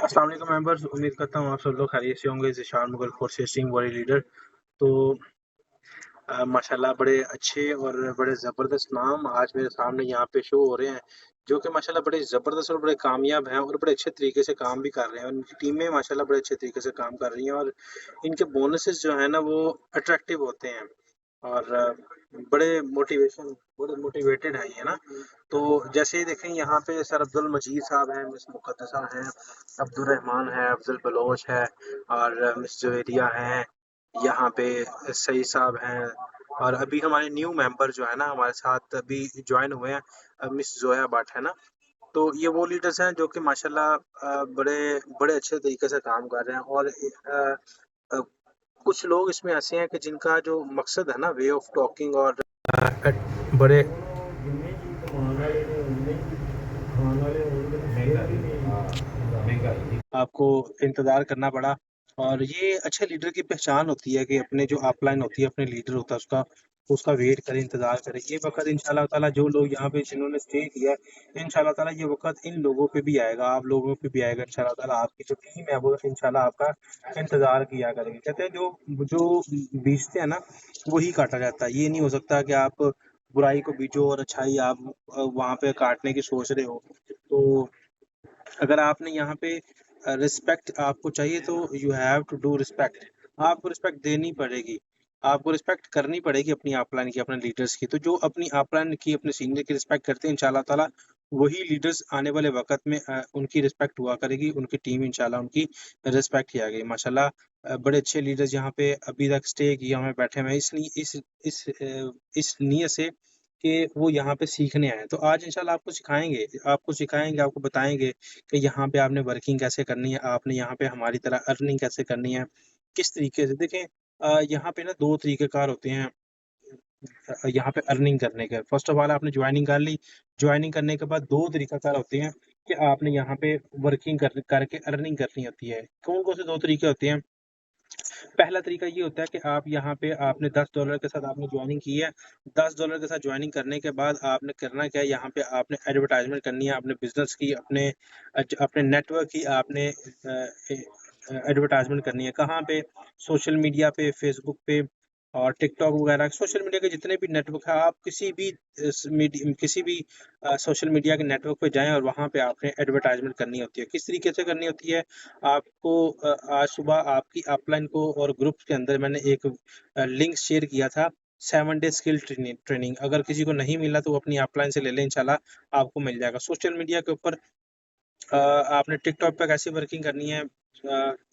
अस्सलाम वालेकुम मेंबर्स, उम्मीद करता हूँ आप सब लोग खैरियत से होंगे। Zeeshan Mughal force testing body leader. तो माशाल्लाह बड़े अच्छे और बड़े ज़बरदस्त नाम आज मेरे सामने यहाँ पे शो हो रहे हैं, जो कि माशाल्लाह बड़े ज़बरदस्त और बड़े कामयाब हैं और बड़े अच्छे तरीके से काम भी कर रहे हैं। और इनकी टीमें माशाल्लाह बड़े अच्छे तरीके से काम कर रही हैं और इनके बोनसेस जो है ना वो अट्रैक्टिव होते हैं और बड़े मोटिवेटेड हैं ये ना। तो जैसे ही देखें यहाँ पे सर अब्दुल मजीद साहब हैं, मिस मुक़द्दसा हैं, अब्दुल रहमान है, अफ़ज़ल बलोच है और मिस जुवेरिया हैं, यहाँ पे सईद साहब हैं और अभी हमारे न्यू मेंबर जो है ना हमारे साथ अभी जॉइन हुए हैं, मिस ज़ोया भट्ट है ना। तो ये वो लीडर्स हैं जो कि माशाल्लाह बड़े बड़े अच्छे तरीके से काम कर रहे हैं और अ, कुछ लोग इसमें ऐसे हैं कि जिनका जो मकसद है ना वे ऑफ टॉकिंग और बड़े आपको इंतज़ार करना पड़ा। और ये अच्छे लीडर की पहचान होती है कि अपने जो अपलाइन होती है, अपने लीडर होता है उसका उसका वेट करें, इंतज़ार करें। ये वक़्त इंशाअल्लाह ताला जो लोग यहाँ पे जिन्होंने स्टे किया है, इंशाअल्लाह ताला ये वक़्त इन लोगों पे भी आएगा, आप लोगों पे भी आएगा इंशाअल्लाह ताला। आपकी जो टीम है वो इंशाअल्लाह आपका इंतज़ार किया करेगी। कहते हैं जो जो बीजते हैं ना, वही काटा जाता है। ये नहीं हो सकता कि आप बुराई को बीजो और अच्छाई आप वहाँ पे काटने की सोच रहे हो। तो अगर आपने यहाँ पे रिस्पेक्ट आपको चाहिए तो you have to do respect. आपको रिस्पेक्ट देनी पड़ेगी, आपको रिस्पेक्ट करनी पड़ेगी अपनी अपलाइन की, अपने लीडर्स की। तो जो अपनी अपलाइन की, अपने सीनियर की रिस्पेक्ट करते हैं इंशाल्लाह ताला, वही लीडर्स आने वाले वक़्त में उनकी रिस्पेक्ट हुआ करेगी, उनकी टीम इंशाल्लाह उनकी रिस्पेक्ट किया करेगी। माशाल्लाह बड़े अच्छे लीडर्स यहाँ पे अभी तक स्टे किए हुए बैठे हुए हैं इसलिए इस नीयत से कि वो यहाँ पे सीखने आए हैं। तो आज इंशाल्लाह आपको सिखाएँगे, आपको बताएँगे कि यहाँ पे आपने वर्किंग कैसे करनी है, आपने यहाँ पे हमारी तरह अर्निंग कैसे करनी है, किस तरीके से। देखें यहाँ पे ना 2 तरीक़ेकार होते हैं यहाँ पे अर्निंग करने के। फर्स्ट ऑफ ऑल आपने जॉइनिंग कर ली, जॉइनिंग करने के बाद 2 तरीक़ाकार होते हैं कि आपने यहाँ पे वर्किंग करके अर्निंग करनी होती है। कौन-कौन से 2 तरीके होते हैं? पहला तरीका ये होता है कि आप यहाँ पे आपने $10 के साथ आपने जॉइनिंग की है। $10 के साथ जॉइनिंग करने के बाद आपने करना क्या है, यहाँ पे आपने एडवर्टाइज़मेंट करनी है, अपने बिज़नेस की, अपने नेटवर्क की आपने एडवर्टाइज़मेंट करनी है। कहाँ पे? सोशल मीडिया पे, फ़ेसबुक पे और टिकटॉक वगैरह सोशल मीडिया के जितने भी नेटवर्क हैं, आप किसी भी सोशल मीडिया के नेटवर्क पे जाएँ और वहाँ पे आपने एडवर्टाइज़मेंट करनी होती है। किस तरीके से करनी होती है? आपको आज सुबह आपकी अपलाइन को और ग्रुप्स के अंदर मैंने एक लिंक शेयर किया था 7 डे स्किल ट्रेनिंग। अगर किसी को नहीं मिला तो वो अपनी अपलाइन से ले लें, इंशाल्लाह आपको मिल जाएगा। सोशल मीडिया के ऊपर आपने टिकटॉक पे कैसे वर्किंग करनी है,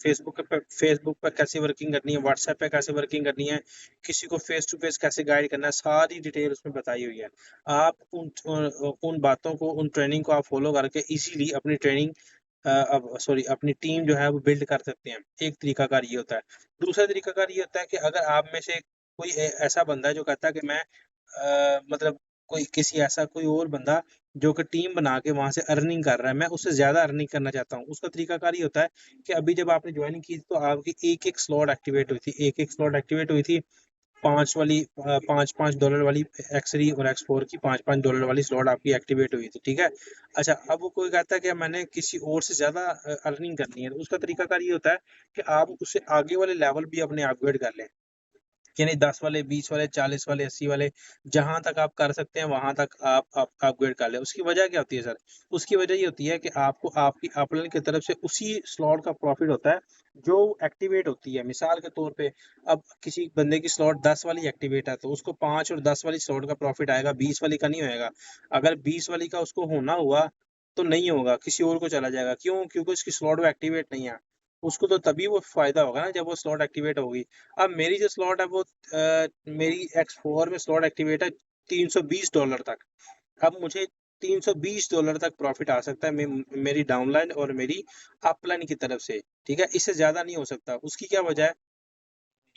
फेसबुक पे कैसे वर्किंग करनी है, व्हाट्सएप पे कैसे वर्किंग करनी है, किसी को फेस टू फेस कैसे गाइड करना है, सारी डिटेल उसमें बताई हुई है। आप उन बातों को, उन ट्रेनिंग को आप फॉलो करके इजीली अपनी अपनी टीम जो है वो बिल्ड कर सकते हैं। एक तरीकाकार ये होता है। दूसरा तरीकाकार ये होता है कि अगर आप में से कोई ऐसा बंदा है जो कहता है कि मैं मतलब कोई और बंदा जो कि टीम बना के वहाँ से अर्निंग कर रहा है, मैं उससे ज़्यादा अर्निंग करना चाहता हूँ। उसका तरीकाकार ये होता है कि अभी जब आपने जॉइनिंग की तो आपकी एक-एक स्लॉट एक्टिवेट हुई थी, एक-एक स्लॉट एक्टिवेट हुई थी। 5-5 डॉलर वाली एक्स3 और एक्स4 की $5-5 वाली स्लॉट आपकी एक्टिवेट हुई थी, ठीक है? अच्छा, अब वो कोई कहता है कि मैंने किसी और से ज़्यादा अर्निंग करनी है, तो उसका तरीकाकार ये होता है कि आप उससे आगे वाले लेवल भी अपने अपग्रेड कर लें। यानी 10 वाले, 20 वाले, 40 वाले, 80 वाले, जहाँ तक आप कर सकते हैं वहाँ तक आप अपग्रेड कर लें। उसकी वजह क्या होती है सर? उसकी वजह ये होती है कि आपको आपकी अपलाइन की तरफ से उसी स्लॉट का प्रॉफ़िट होता है, जो एक्टिवेट होती है। मिसाल के तौर पे अब किसी बंदे की स्लॉट 10 वाली एक्टिवेट है, तो उसको 5 और 10 वाली स्लॉट का प्रॉफ़िट आएगा, 20 वाली का नहीं होएगा। अगर 20 वाली का उसको होना हुआ, तो नहीं होगा, किसी और को चला जाएगा। क्यों? क्योंकि उसकी स्लॉट वो एक्टिवेट नहीं है। उसको तो तभी वो फ़ायदा होगा ना जब वो स्लॉट एक्टिवेट होगी। अब मेरी जो स्लॉट है वो मेरी एक्स4 में स्लॉट एक्टिवेट है $320 तक। अब मुझे $320 तक प्रॉफ़िट आ सकता है मेरी डाउनलाइन और मेरी अपलाइन की तरफ से, ठीक है? इससे ज़्यादा नहीं हो सकता। उसकी क्या वजह है?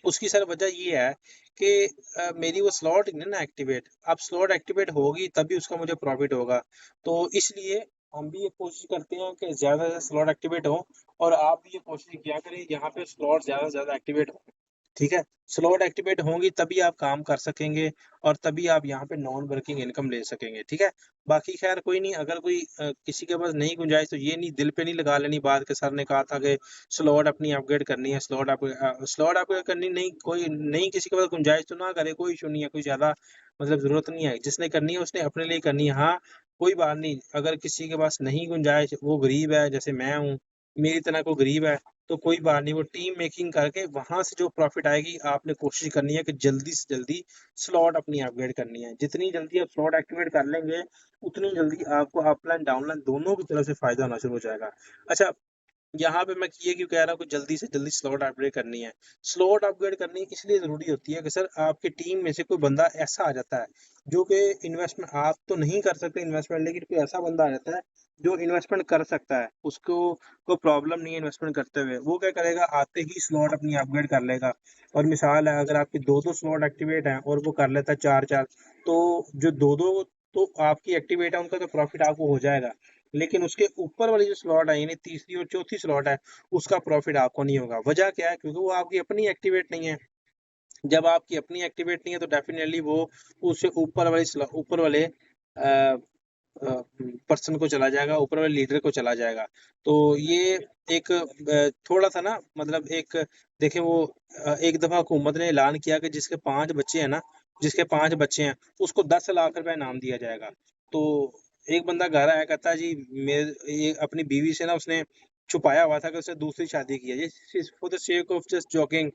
उसकी सर वजह ये है कि मेरी वो स्लॉट नहीं है ना एक्टिवेट। अब स्लॉट एक्टिवेट होगी तभी उसका मुझे प्रॉफ़िट होगा। तो इसलिए हम भी ये कोशिश करते हैं कि ज़्यादा से ज़्यादा स्लॉट एक्टिवेट हो और आप भी ये कोशिश किया करें यहाँ पे स्लॉट ज़्यादा से ज़्यादा एक्टिवेट हो। ठीक है? स्लॉट एक्टिवेट होंगी तभी आप काम कर सकेंगे और तभी आप यहाँ पे नॉन वर्किंग इनकम ले सकेंगे, ठीक है? बाकी ख़ैर कोई नहीं, अगर कोई किसी के पास नहीं गुंजाइश तो ये नहीं दिल पे नहीं लगा लेनी बात कि सर ने कहा था कि स्लॉट अपनी अपग्रेड करनी है, स्लॉट अपग्रेड करनी नहीं, कोई नहीं किसी के पास गुंजाइश तो ना करे, कोई इश्यू नहीं है, कोई ज़्यादा मतलब ज़रूरत नहीं है। जिसने करनी है उसने अपने लिए करनी है। हाँ, कोई बात नहीं, अगर किसी के पास नहीं गुंजाइश, वो गरीब है जैसे मैं हूँ, मेरी तरह कोई गरीब है, तो कोई बात नहीं, वो टीम मेकिंग करके वहाँ से जो प्रॉफ़िट आएगी आपने कोशिश करनी है कि जल्दी से जल्दी स्लॉट अपनी अपग्रेड करनी है। जितनी जल्दी आप स्लॉट एक्टिवेट कर लेंगे, उतनी जल्दी आपको अपलाइन डाउनलाइन दोनों की तरफ से फ़ायदा होना शुरू हो जाएगा। अच्छा, यहाँ पे मैं ये क्यों कह रहा हूँ कि जल्दी से जल्दी स्लॉट अपग्रेड करनी है। स्लॉट अपग्रेड करनी इसलिए ज़रूरी होती है कि सर आपकी टीम में से कोई बंदा ऐसा आ जाता है, जो कि इन्वेस्टमेंट आप तो नहीं कर सकते इन्वेस्टमेंट, लेकिन कोई ऐसा बंदा आ जाता है, जो इन्वेस्टमेंट कर सकता है। उसको कोई प्रॉब्लम नहीं है इन्वेस्टमेंट करते हुए। वो क्या करेगा, आते ही स्लॉट अपनी अपग्रेड कर लेगा। और मिसाल है, अगर आपके 2-2 स्लॉट एक्टिवेट हैं और वो कर लेता है 4-4, तो जो 2-2 तो आपकी एक्टिवेट है, उनका तो प्रॉफ़िट आपको हो जाएगा। लेकिन उसके ऊपर वाली जो स्लॉट है, यानी तीसरी और चौथी स्लॉट है, उसका प्रॉफिट आपको नहीं होगा। वजह क्या है? क्योंकि वो आपकी अपनी एक्टिवेट नहीं है। जब आपकी अपनी एक्टिवेट नहीं है तो डेफिनेटली वो उससे ऊपर वाले पर्सन को चला जाएगा, ऊपर वाले लीडर को चला जाएगा। तो ये एक थोड़ा सा ना मतलब एक देखें वो एक दफा हुकूमत ने ऐलान किया कि जिसके 5 बच्चे हैं ना, जिसके 5 बच्चे हैं, उसको 10 लाख रुपए इनाम दिया जाएगा। तो एक बंदा घर आया, कहता है जी मेरे ये अपनी बीवी से ना उसने छुपाया हुआ था कि उसने दूसरी शादी की है। ये for the sake of just joking,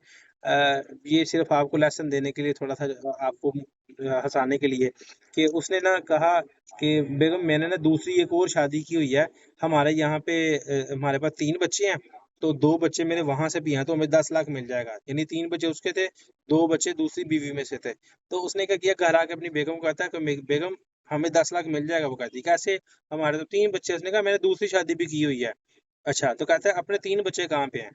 ये सिर्फ आपको लेसन देने के लिए, थोड़ा सा आपको हंसाने के लिए, कि उसने ना कहा कि बेगम मैंने ना दूसरी एक और शादी की हुई है। हमारे यहाँ पे हमारे पास 3 बच्चे हैं, तो 2 बच्चे मेरे वहाँ से भी हैं, तो हमें 10 लाख मिल जाएगा। यानी 3 बच्चे उसके थे, 2 बच्चे दूसरी बीवी में से थे। तो उसने क्या किया, घर आके अपनी बेगम को कहता है कि बेगम हमें 10 लाख मिल जाएगा। वो कहती कैसे? हमारे तो 3 बच्चे हैं। उसने कहा मैंने दूसरी शादी भी की हुई है। अच्छा, तो कहता है अपने 3 बच्चे कहाँ पे हैं?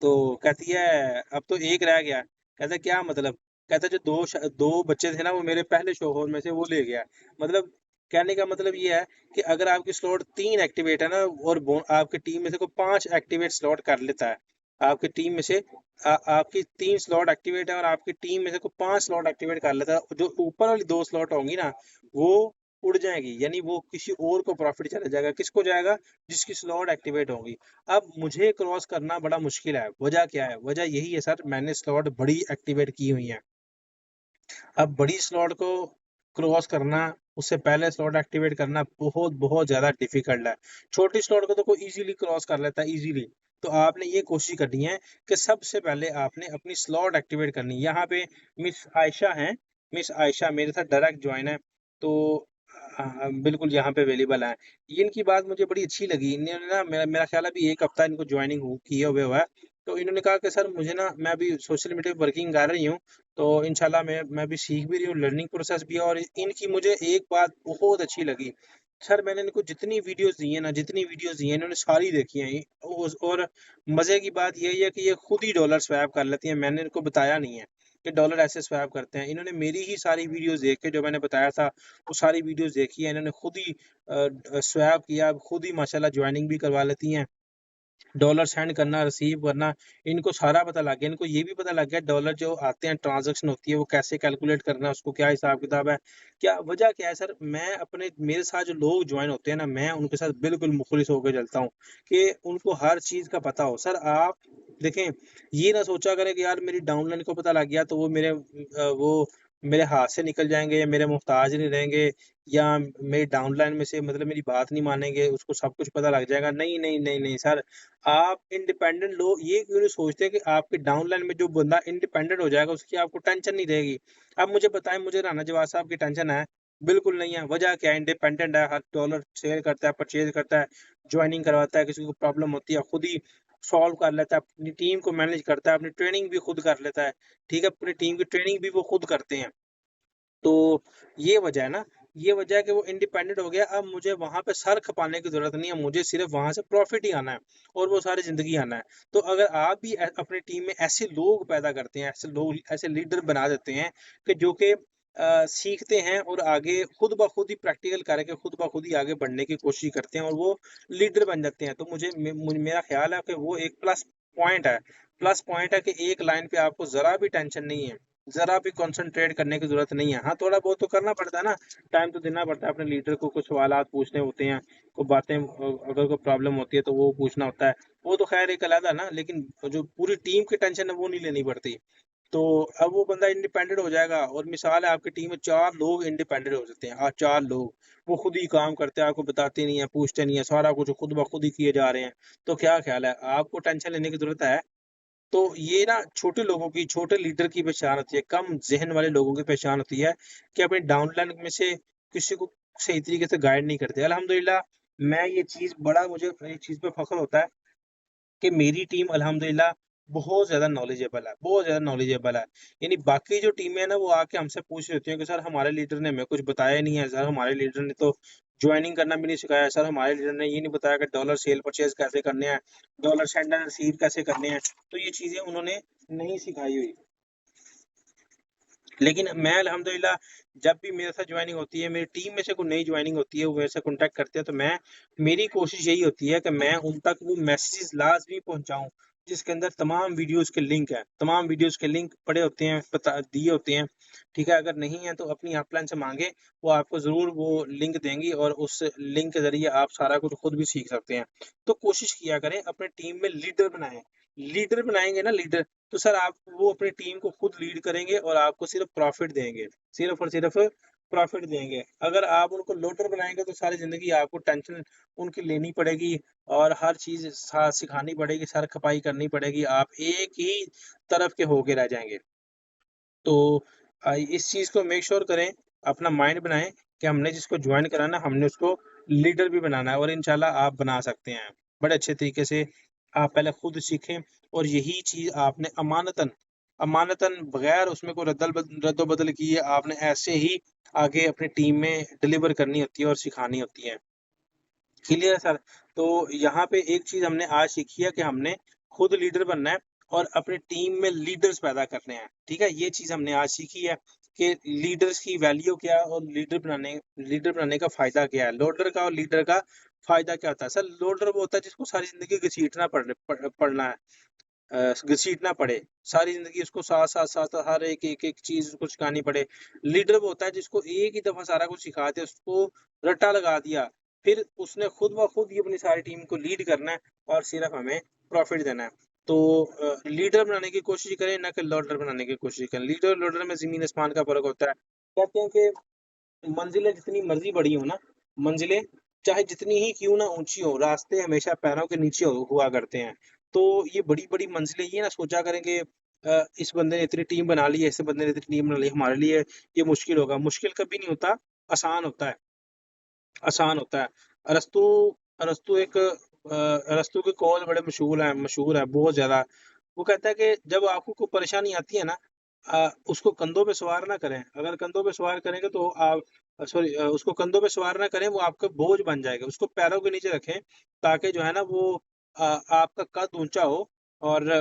तो कहती है अब तो एक रह गया। कहता है क्या मतलब? कहता है जो 2 बच्चे थे ना वो मेरे पहले शौहर में से वो ले गया। मतलब कहने का मतलब ये है कि अगर आपकी स्लॉट 3 एक्टिवेट है ना और आपकी टीम में से कोई 5 एक्टिवेट स्लॉट कर लेता है, आपकी टीम में से आपकी 3 स्लॉट एक्टिवेट है और आपकी टीम में से कोई 5 स्लॉट एक्टिवेट कर लेता है, जो ऊपर वाली 2 स्लॉट होंगी ना, वो उड़ जाएगी, यानी वो किसी और को प्रॉफिट चला जाएगा। किसको जाएगा? जिसकी स्लॉट एक्टिवेट होंगी। अब मुझे क्रॉस करना बड़ा मुश्किल है। वजह क्या है? वजह यही है सर, मैंने स्लॉट बड़ी एक्टिवेट की हुई हैं। अब बड़ी स्लॉट को क्रॉस करना, उससे पहले स्लॉट एक्टिवेट करना बहुत बहुत ज़्यादा डिफ़िकल्ट है। छोटी स्लॉट को तो कोई ईज़िली क्रॉस कर लेता है, ईज़िली। तो आपने ये कोशिश करनी है कि सबसे पहले आपने अपनी स्लॉट एक्टिवेट करनी है। यहाँ पे मिस आयशा हैं, मिस आयशा मेरे साथ डायरेक्ट जॉइन है, तो बिल्कुल यहाँ पे अवेलेबल हैं। इनकी बात मुझे बड़ी अच्छी लगी। इन्होंने ना मेरा मेरा ख़्याल है अभी 1 हफ़्ता इनको जॉइनिंग किए हुआ है। तो इन्होंने कहा कि सर मुझे ना मैं अभी सोशल मीडिया पे वर्किंग कर रही हूँ, तो इंशाल्लाह मैं भी सीख भी रही हूँ, लर्निंग प्रोसेस भी है। और इनकी मुझे एक बात बहुत अच्छी लगी। सर मैंने इनको जितनी वीडियोज़ दी हैं ना, जितनी वीडियोज़ दी हैं इन्होंने सारी देखी हैं। और मज़े की बात यही है कि ये खुद ही डॉलर स्वैप कर लेती हैं, मैंने इनको बताया नहीं है कि डॉलर ऐसे स्वैप करते हैं। इन्होंने मेरी ही सारी वीडियोज़ देख के, जो मैंने बताया था, वो सारी वीडियोज़ देखी है। इन्होंने खुद ही स्वैप किया, खुद ही माशाल्लाह जॉइनिंग भी करवा लेती हैं। डॉलर सेंड करना, रिसीव करना, इनको सारा पता लग गया। इनको ये भी पता लग गया डॉलर जो आते हैं, ट्रांज़ैक्शन होती है, वो कैसे कैलकुलेट करना है, उसको क्या हिसाब-किताब है। क्या वजह क्या है सर, मैं अपने मेरे साथ जो लोग जॉइन होते हैं ना, मैं उनके साथ बिल्कुल मुख़लिस होके चलता हूँ कि उनको हर चीज़ का पता हो। सर आप देखें, ये ना सोचा करें कि यार मेरी डाउनलाइन को पता लग गया तो वो मेरे हाथ से निकल जाएँगे या मेरे मोहताज नहीं रहेंगे, या मेरी डाउनलाइन में से मतलब मेरी बात नहीं मानेंगे, उसको सब कुछ पता लग जाएगा। नहीं, नहीं, नहीं, नहीं सर, आप इंडिपेंडेंट लोग ये क्यों नहीं सोचते कि आपके डाउनलाइन में जो बंदा इंडिपेंडेंट हो जाएगा उसकी आपको टेंशन नहीं रहेगी। अब मुझे बताएं, मुझे राना जवाब साहब की टेंशन है? बिल्कुल नहीं है। वजह क्या है? इंडिपेंडेंट है, हर डॉलर सेल करता है, परचेज करता है, ज्वाइनिंग करवाता है, किसी को प्रॉब्लम होती है खुद ही सॉल्व कर लेता है, अपनी टीम को मैनेज करता है, अपनी ट्रेनिंग भी खुद कर लेता है। ठीक है, पूरी टीम की ट्रेनिंग भी वो खुद करते हैं। तो ये वजह है ना, ये वजह है कि वो इंडिपेंडेंट हो गया। अब मुझे वहाँ पे सर खपाने की ज़रूरत नहीं है, मुझे सिर्फ़ वहाँ से प्रॉफ़िट ही आना है और वो सारी ज़िंदगी आना है। तो अगर आप भी अपनी टीम में ऐसे लोग पैदा करते हैं, ऐसे लोग, ऐसे लीडर बना देते हैं कि जो कि सीखते हैं और आगे खुद ब खुद ही प्रैक्टिकल करके खुद ब खुद ही आगे बढ़ने की कोशिश करते हैं और वो लीडर बन जाते हैं। तो मुझे मेरा ख़्याल है कि वो एक प्लस पॉइंट है। प्लस पॉइंट है कि एक लाइन पे आपको जरा भी टेंशन नहीं है, जरा भी कंसंट्रेट करने की जरूरत नहीं है। हाँ, थोड़ा बहुत तो करना पड़ता है ना, टाइम तो देना पड़ता है अपने लीडर को, कुछ सवालात पूछने होते हैं, कोई बातें अगर कोई प्रॉब्लम होती है तो वो पूछना होता है, वो तो खैर एक अलग है ना, लेकिन जो पूरी टीम की टेंशन है वो नहीं लेनी पड़ती। तो अब वो बंदा इंडिपेंडेंट हो जाएगा। और मिसाल है, आपकी टीम में 4 लोग इंडिपेंडेंट हो सकते हैं, 4 लोग वो खुद ही काम करते हैं, आपको बताते नहीं है, पूछते नहीं है, सारा कुछ खुद ब खुद ही किए जा रहे हैं। तो क्या ख्याल है, आपको टेंशन लेने की जरूरत है? तो ये ना छोटे लोगों की, छोटे लीडर की पहचान होती है, कम ज़हन वाले लोगों की पहचान होती है कि अपने डाउनलाइन में से किसी को सही तरीके से गाइड नहीं करते। अल्हम्दुलिल्लाह, मैं ये चीज़ बड़ा मुझे इस चीज़ पे फ़ख्र होता है कि मेरी टीम अल्हम्दुलिल्लाह बहुत ज़्यादा नॉलेजेबल है, बहुत ज़्यादा नॉलेजेबल है। यानी बाकी जो टीमें हैं ना, वो आके हमसे पूछ रही होती हैं कि सर हमारे लीडर ने हमें कुछ बताया नहीं है, सर हमारे लीडर ने तो जॉइनिंग करना भी नहीं सिखाया, सर हमारे लीडर ने ये नहीं बताया कि डॉलर सेल परचेज़ कैसे करने हैं, डॉलर सेंड एंड रिसीव कैसे करने हैं। तो ये चीज़ें उन्होंने नहीं सिखाई हुई। लेकिन मैं अल्हम्दुलिल्लाह, जब भी मेरे साथ जॉइनिंग होती है, मेरी टीम में से कोई नई जॉइनिंग होती है, वो मेरे से कॉन्टैक्ट करते हैं, तो मेरी कोशिश यही होती है कि मैं उन तक वो मैसेजेस लाज़मी पहुँचाऊँ, जिसके अंदर तमाम वीडियोज़ के लिंक हैं। तमाम वीडियोज़ के लिंक पड़े होते हैं, बता दिए होते हैं, ठीक है? अगर नहीं है तो अपनी हेल्पलाइन से माँगे, वो आपको ज़रूर वो लिंक देंगी और उस लिंक के ज़रिए आप सारा कुछ खुद भी सीख सकते हैं। तो कोशिश किया करें, अपने टीम में लीडर बनाएँ। लीडर बनाएँगे ना लीडर, तो सर आप वो अपनी टीम को खुद लीड करेंगे और आपको सिर्फ प्रॉफिट देंगे, सिर्फ और सिर्फ प्रॉफिट देंगे। अगर आप उनको लोडर बनाएँगे तो सारी ज़िंदगी आपको टेंशन उनकी लेनी पड़ेगी और हर चीज़ सिखानी पड़ेगी, सर खपाई करनी पड़ेगी, आप एक ही तरफ के होके रह जाएँगे। तो इस चीज़ को मेक श्योर करें, अपना माइंड बनाएँ कि हमने जिसको जॉइन कराना है, हमने उसको लीडर भी बनाना है और इंशाल्लाह आप बना सकते हैं। बड़े अच्छे तरीके से आप पहले खुद सीखें और यही चीज़ आपने अमानतन अमानतन बगैर उसमें कोई रद्दो-बदल किए आपने ऐसे ही आगे अपनी टीम में डिलीवर करनी होती है और सिखानी होती है। क्लियर है सर? तो यहाँ पे एक चीज़ हमने आज सीखी है कि हमने खुद लीडर बनना है और अपनी टीम में लीडर्स पैदा करने हैं, ठीक है? ये चीज़ हमने आज सीखी है कि लीडर्स की वैल्यू क्या है और लीडर बनाने का फ़ायदा क्या है? लोडर का और लीडर का फ़ायदा क्या होता है? सर, लोडर वो होता है जिसको सारी ज़िंदगी घसीटना पड़ना है। घसीटना पड़े, सारी ज़िंदगी उसको साथ-साथ हर एक चीज़ उसको सिखानी पड़े। लीडर वो होता है जिसको एक ही दफ़ा सारा कुछ सिखा दिया, उसको रट्टा लगा दिया, फिर उसने खुद ब खुद ही अपनी सारी टीम को लीड करना है और सिर्फ़ हमें प्रॉफ़िट देना है। तो लीडर बनाने की कोशिश करें, ना कि लोडर बनाने की कोशिश करें। लीडर और लोडर में ज़मीन-आसमान का फ़र्क होता है। कहते हैं कि मंज़िलें जितनी मर्ज़ी बड़ी हो ना, मंज़िलें चाहे जितनी ही क्यों ना ऊँची हो, रास्ते हमेशा पैरों के नीचे हुआ करते हैं। तो ये बड़ी-बड़ी मंज़िलें ये ना सोचा करें कि इस बंदे ने इतनी टीम बना ली है, इस बंदे ने इतनी टीम बना ली, हमारे लिए ये मुश्किल होगा। मुश्किल कभी नहीं होता, आसान होता है, आसान होता है। अरस्तू अरस्तू एक अरस्तू के कौल बड़े मशहूर है बहुत ज़्यादा। वो कहता है कि जब आपको कोई परेशानी आती है ना, उसको कंधों पे सवार ना करें। अगर कंधों पे सवार करेंगे तो उसको कंधों पे सवार ना करें, वो आपका बोझ बन जाएगा। उसको पैरों के नीचे रखें ताकि जो है ना वो आपका कद ऊँचा हो और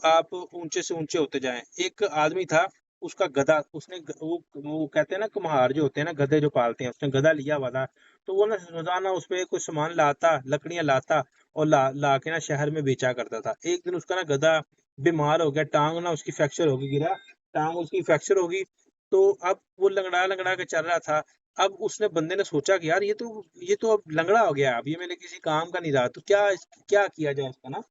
आप ऊँचे से ऊँचे होते जाएँ। एक आदमी था, उसका गधा उसने ग वो कहते हैं ना कुम्हार जो होते हैं ना, गधे जो पालते हैं, उसने गधा लिया हुआ था। तो वो ना रोज़ाना उसपे कुछ सामान लाता, लकड़ियाँ लाता और ला के ना शहर में बेचा करता था। एक दिन उसका ना गधा बीमार हो गया, टाँग ना उसकी फ्रैक्चर हो गई, गिरा, टाँग उसकी फ्रैक्चर हो गई, तो अब वो लँगड़ा-लँगड़ा के चल रहा था। अब उसने बंदे ने सोचा कि यार ये तो अब लँगड़ा हो गया, अब ये मेरे किसी काम का नहीं रहा, तो क्या किया जाए इसका ना?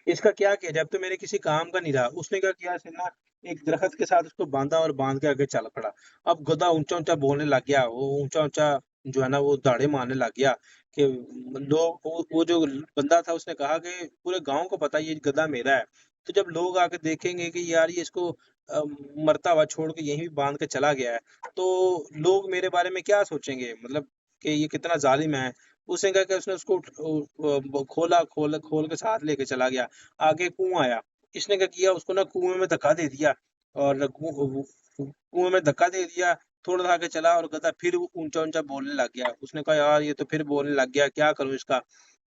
इसका क्या किया जाए? अब तो मेरे किसी काम का नहीं रहा। उसने क्या किया, ऐसे ना एक दरख़्त के साथ उसको बाँधा और बाँध के आगे चल पड़ा। अब गधा ऊँचा-ऊँचा बोलने लग गया, वो ऊँचा-ऊँचा जो है ना वो दाड़े मारने लग गया कि लोग वो जो बंदा था उसने कहा कि पूरे गाँव को पता है ये गधा मेरा है। तो जब लोग आके देखेंगे कि यार ये इसको मरता हुआ छोड़ के यहीं बाँध के चला गया है, तो लोग मेरे बारे में क्या सोचेंगे? मतलब कि ये कितना ज़ालिम है। उसने क्या किया, उसने उसको खोल के साथ लेके चला गया। आगे कुआँ आया, इसने क्या किया, उसको ना कुएँ में धक्का दे दिया और कुएँ में धक्का दे दिया, थोड़ा सा आगे चला और गधा फिर ऊँचा-ऊँचा बोलने लग गया। उसने कहा यार ये तो फिर बोलने लग गया, क्या करूँ इसका?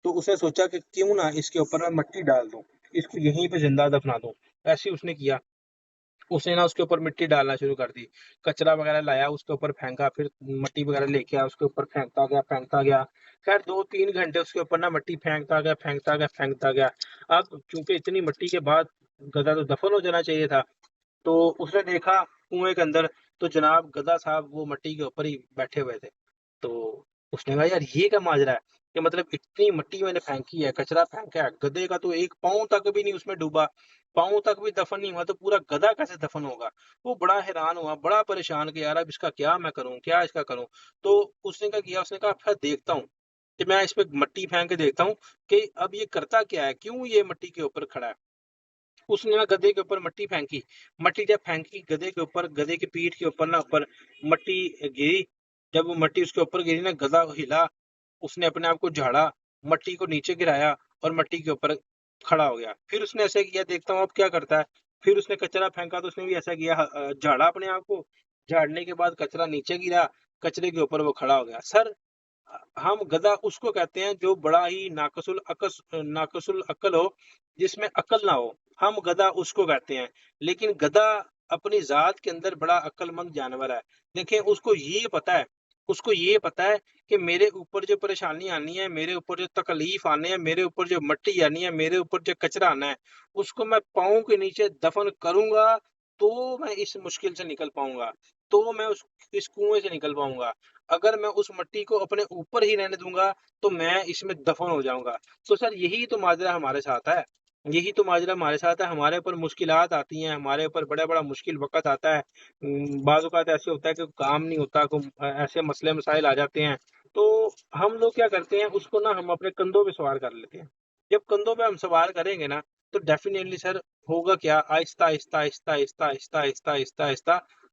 तो उसने सोचा कि क्यों ना इसके ऊपर मैं मिट्टी डाल दूँ, इसको यहीं पे ज़िंदा दफ़ना दूँ। ऐसे ही उसने किया। उसने ना उसके ऊपर मिट्टी डालना शुरू कर दी, कचरा वगैरह लाया उसके ऊपर फेंका, फिर मिट्टी वगैरह लेके आया उसके ऊपर फेंकता गया। खैर 2-3 घंटे उसके ऊपर ना मिट्टी फेंकता गया। अब चूँकि इतनी मिट्टी के बाद गधा तो दफ़न हो जाना चाहिए था। तो उसने देखा कुएँ के अंदर, तो जनाब गधा साहब वो मिट्टी के ऊपर ही बैठे हुए थे। तो उसने कहा यार ये क्या माजरा है कि मतलब इतनी मिट्टी मैंने फेंकी है, कचरा फेंका है, गधे का तो एक पाँव तक भी नहीं उसमें डूबा, पाँव तक भी दफन नहीं हुआ, तो पूरा गधा कैसे दफन होगा। वो बड़ा हैरान हुआ, बड़ा परेशान कि यार अब इसका क्या मैं करूं, क्या इसका करूं। तो उसने क्या किया, उसने कहा फिर देखता हूँ कि मैं इस पे मिट्टी फेंक के देखता हूँ कि अब ये करता क्या है, क्यों ये मिट्टी के ऊपर खड़ा है। उसने ना गधे के ऊपर मिट्टी फेंकी, मिट्टी जब फेंकी गधे के ऊपर, गधे की पीठ के ऊपर ना ऊपर मिट्टी गिरी। जब वो मिट्टी उसके ऊपर गिरी ना, गधा हिला, उसने अपने आप को झाड़ा, मिट्टी को नीचे गिराया और मिट्टी के ऊपर खड़ा हो गया। फिर उसने ऐसे किया, देखता हूँ अब क्या करता है। फिर उसने कचरा फेंका तो उसने भी ऐसा किया, झाड़ा अपने आप को, झाड़ने के बाद कचरा नीचे गिरा, कचरे के ऊपर वो खड़ा हो गया। सर हम गधा उसको कहते हैं जो बड़ा ही नाकसुल अक्ल हो, जिसमें अक्ल ना हो, हम गधा उसको कहते हैं। लेकिन गधा अपनी जात के अंदर बड़ा अक्लमंद जानवर है। देखिए उसको ये पता है कि मेरे ऊपर जो परेशानी आनी है, मेरे ऊपर जो तकलीफ आने हैं, मेरे ऊपर जो मट्टी आनी है, मेरे ऊपर जो कचरा आना है, उसको मैं पाँव के नीचे दफन करूंगा, तो मैं इस मुश्किल से निकल पाऊंगा, तो मैं उस इस कुएं से निकल पाऊंगा। अगर मैं उस मिट्टी को अपने ऊपर ही रहने दूँगा, तो मैं इसमें दफ़न हो जाऊँगा। तो सर यही तो माजरा हमारे साथ है। यही तो माजरा हमारे साथ है, हमारे ऊपर मुश्किलात आती हैं, हमारे ऊपर बड़ा-बड़ा मुश्किल वक़्त आता है। बाज़ औक़ात ऐसे होता है कि काम नहीं होता, ऐसे मसले-मसाइल आ जाते हैं, तो हम लोग क्या करते हैं, उसको ना हम अपने कंधों पे सवार कर लेते हैं। जब कंधों पे हम सवार करेंगे ना, तो डेफ़िनिटली सर होगा क्या, आहिस्ता-आहिस्ता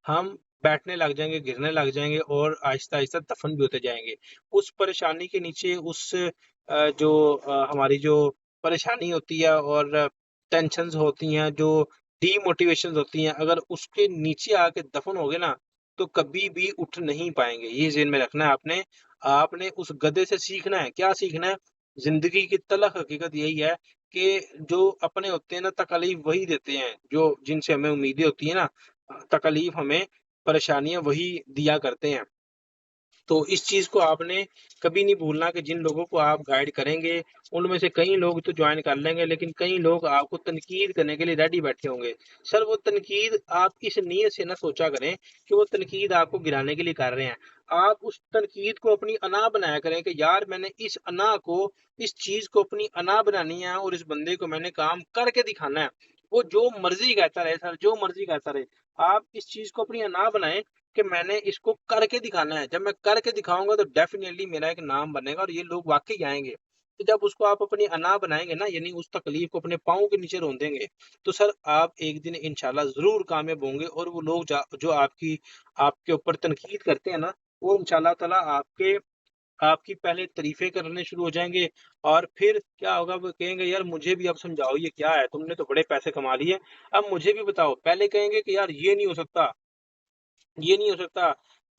हम बैठने लग जाएँगे, गिरने लग जाएँगे और आहिस्ता-आहिस्ता दफ़न भी होते जाएँगे। उस परेशानी के नीचे हमारी जो परेशानी होती है और टेंशन्स होती हैं, जो डीमोटिवेशंस होती हैं, अगर उसके नीचे आके दफ़न हो गए ना, तो कभी भी उठ नहीं पाएँगे। ये ज़हन में रखना है आपने। आपने उस गधे से सीखना है, क्या सीखना है? ज़िंदगी की तल्ख़ हकीकत यही है कि जो अपने होते हैं ना, तकलीफ़ वही देते हैं, जो जिनसे हमें उम्मीदें होती हैं ना, तकलीफ़ हमें, परेशानियाँ वही दिया करते हैं। तो इस चीज़ को आपने कभी नहीं भूलना कि जिन लोगों को आप गाइड करेंगे, उनमें से कई लोग तो जॉइन कर लेंगे, लेकिन कई लोग आपको तनकीद करने के लिए रेडी बैठे होंगे। सर वो तनकीद आप इस नीयत से ना सोचा करें कि वो तनकीद आपको गिराने के लिए कर रहे हैं। आप उस तनकीद को अपनी अना बनाया करें कि यार मैंने इस चीज़ को अपनी अना बनानी है और इस बंदे को मैंने काम करके दिखाना है। वो जो मर्ज़ी कहता रहे सर, जो मर्ज़ी कहता रहे। आप इस चीज़ को अपनी अना बनाएँ कि मैंने इसको करके दिखाना है। जब मैं करके दिखाऊँगा तो डेफ़िनिटली मेरा एक नाम बनेगा और ये लोग वाक़ई आएँगे। तो जब उसको आप अपनी अना बनाएँगे ना, यानी उस तकलीफ़ को अपने पाँव के नीचे रौंदेंगे, तो सर आप एक दिन इंशाल्लाह ज़रूर कामयाब होंगे और वो लोग जो आपके ऊपर तनकीद करते हैं ना, वो इंशाल्लाह ताला आपकी पहले तारीफ़ें करने शुरू हो जाएँगे और फिर क्या होगा, वो कहेंगे यार मुझे भी अब समझाओ ये क्या है? तुमने तो बड़े पैसे कमा लिए, अब मुझे भी बताओ। पहले कहेंगे कि यार ये नहीं हो सकता।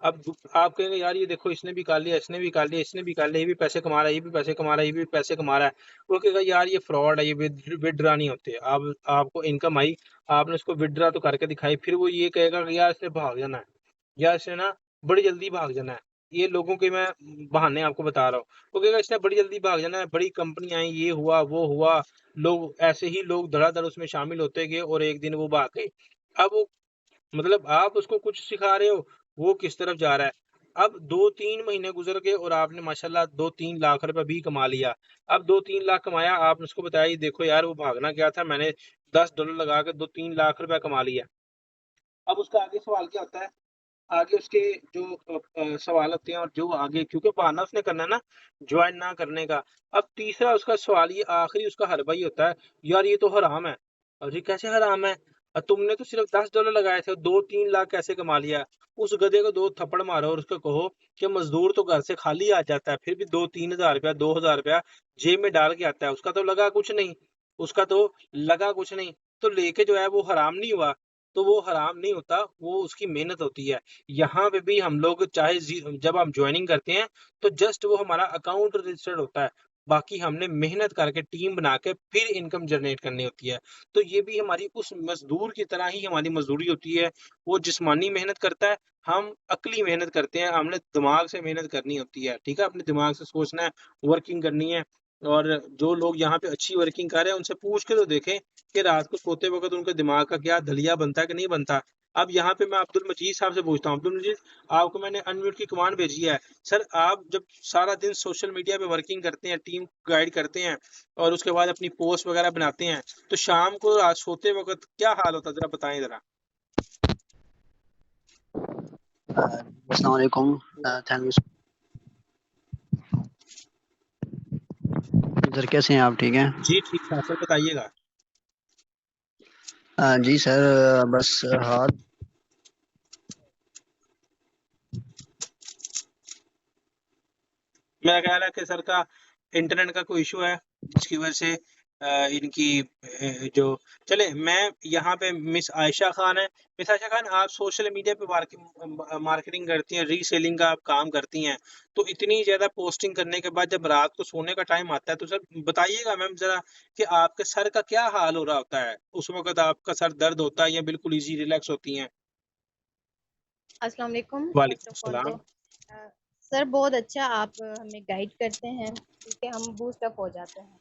अब आप कहेंगे यार ये देखो इसने भी कर लिया, इसने भी कर लिया, इसने भी कर लिया, ये भी पैसे कमा रहा है, ये भी पैसे कमा रहा है, ये भी पैसे कमा रहा है। वो कहेगा यार ये फ्रॉड है, ये विथड्रॉ नहीं होते। अब आपको इनकम आई, आपने उसको विथड्रॉ तो करके दिखाई, फिर वो ये कहेगा कि यार इसने भाग जाना है, या इसने ना बड़ी जल्दी भाग जाना है। ये लोगों के मैं बहाने आपको बता रहा हूँ। वो कहेगा इसने बड़ी जल्दी भाग जाना है, बड़ी कंपनी आई, ये हुआ, वो हुआ। लोग ऐसे ही लोग धड़ाधड़ उसमें शामिल होते गए और एक दिन वो भाग गए। अब वो मतलब आप उसको कुछ सिखा रहे हो, वो किस तरफ जा रहा है। अब 2-3 महीने गुज़र गए और आपने माशाल्लाह 2-3 लाख रुपए भी कमा लिया। अब 2-3 लाख कमाया, आपने उसको बताया ये देखो यार वो भागना क्या था, मैंने $10 लगा के 2-3 लाख रुपए कमा लिया। अब उसका आगे सवाल क्या होता है? आगे उसके जो सवाल होते हैं और जो आगे, क्योंकि बहाना उसने करना है ना जॉइन ना करने का। अब तीसरा उसका सवाल, ये आखिरी उसका हरबा ही होता है, यार ये तो हराम है। अरे कैसे हराम है? तुमने तो सिर्फ $10 लगाए थे, 2-3 लाख कैसे कमा लिया? उस गधे को 2 थप्पड़ मारो और उसको कहो कि मज़दूर तो घर से खाली आ जाता है, फिर भी 2-3 हज़ार रुपया, 2,000 रुपया जेब में डाल के आता है, उसका तो लगा कुछ नहीं, उसका तो लगा कुछ नहीं। तो लेके जो है वो हराम नहीं हुआ, तो वो हराम नहीं होता, वो उसकी मेहनत होती है। यहाँ पे भी हम लोग चाहे जब हम जॉइनिंग करते हैं, तो जस्ट वो हमारा अकाउंट रजिस्टर्ड होता है। बाकी हमने मेहनत करके टीम बना के फिर इनकम जनरेट करनी होती है। तो ये भी हमारी उस मजदूर की तरह ही हमारी मजदूरी होती है। वो जिस्मानी मेहनत करता है, हम अकली मेहनत करते हैं, हमने दिमाग से मेहनत करनी होती है, ठीक है? अपने दिमाग से सोचना है, वर्किंग करनी है। और जो लोग यहाँ पे अच्छी वर्किंग कर रहे हैं उनसे पूछ के तो देखें कि रात को सोते वक़्त उनके दिमाग का क्या दलिया बनता है कि नहीं बनता। अब यहाँ पे मैं अब्दुल मजीद साहब से पूछता हूँ, अब्दुल मजीद, आपको मैंने अनम्यूट की कमांड भेजी है। सर, आप जब सारा दिन सोशल मीडिया पे वर्किंग करते हैं, टीम गाइड करते हैं और उसके बाद अपनी पोस्ट वगैरह बनाते हैं, तो शाम को रात सोते वक़्त क्या हाल होता है, ज़रा बताएँ ज़रा? अस्सलाम वालेकुम। थैंक यू सर, कैसे हैं आप? ठीक हैं? जी, ठीक-ठाक सर, बताइएगा। जी सर, बस हाल मेरा ख्याल है कि सर का इंटरनेट का कोई इशू है जिसकी वजह से इनकी जो चले मैं यहाँ पे मिस आयशा खान है। मिस आयशा खान, आप सोशल मीडिया पे मार्केटिंग करती हैं, रीसेलिंग का आप काम करती हैं, तो इतनी ज़्यादा पोस्टिंग करने के बाद जब रात को सोने का टाइम आता है तो सर बताइएगा मैम ज़रा कि आपके सर का क्या हाल हो रहा होता है? उस वक़्त आपका सर दर्द होता है या बिल्कुल ईज़ी रिलैक्स होती हैं? अस्सलाम वालेकुम। फर्स्ट वालेकुम ऑफ ऑल तो सलाम। सर बहुत अच्छा आप हमें गाइड करते हैं, ठीक है, हम बूस्ट अप हो जाते हैं।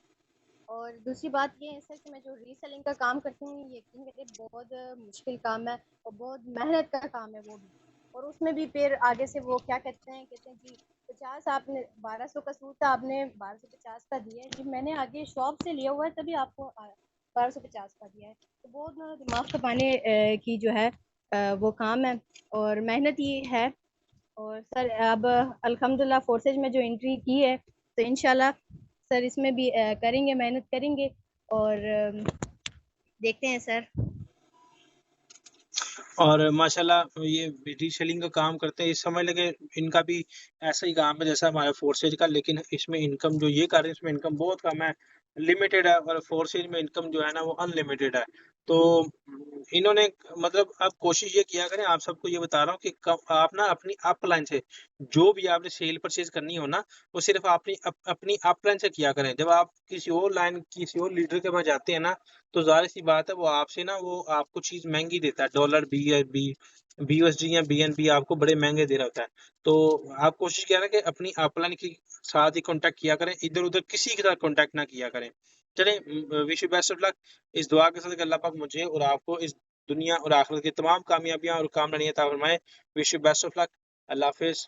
और दूसरी बात ये है सर कि मैं जो रीसेलिंग का काम करती हूँ, यकीन करिए बहुत मुश्किल काम है और बहुत मेहनत का काम है वो भी। और उसमें भी फिर आगे से वो क्या कहते हैं जी 50 आपने 1200 का सूट था, आपने 1250 का दिया है जी, मैंने आगे शॉप से लिया हुआ है तभी आपको 1250 का दिया है। तो बहुत दिमाग खपाने की जो है वो काम है और मेहनत ये है। और सर अब अल्हम्दुलिल्लाह फोर्सेज में जो एंट्री की है तो इंशाल्लाह सर इसमें भी करेंगे, मेहनत करेंगे और देखते हैं सर। और माशाल्लाह ये रीसेलिंग का काम करते हैं, इस समझ लगे इनका भी ऐसा ही काम है जैसा हमारा फोर्सेज का, लेकिन इसमें इनकम जो ये कर रहे हैं इसमें इनकम बहुत कम है, लिमिटेड है, और फोर्सेज में इनकम जो है ना वो अनलिमिटेड है। तो इन्होंने मतलब अब कोशिश ये किया करें, आप सबको ये बता रहा हूँ कि आप ना अपनी अपलाइन से जो भी आपने सेल परचेज करनी हो ना, वो सिर्फ अपनी अपलाइन से किया करें। जब आप किसी और लीडर के पास जाते हैं ना, तो जाहिर सी बात है वो आपसे ना वो आपको चीज महंगी देता है, डॉलर BUSD या BNB आपको बड़े महंगे दे रहा होता है। तो आप कोशिश किया करें कि अपनी अपलाइन के साथ ही कांटेक्ट किया करें, इधर उधर किसी के साथ कांटेक्ट ना किया करें। चलें, wish you best of luck. इस दुआ के साथ कि अल्लाह पाक मुझे और आपको इस दुनिया और आखिरत की तमाम कामयाबियां और कामरानियां अता फरमाए। Wish you best of luck. Allah Hafiz.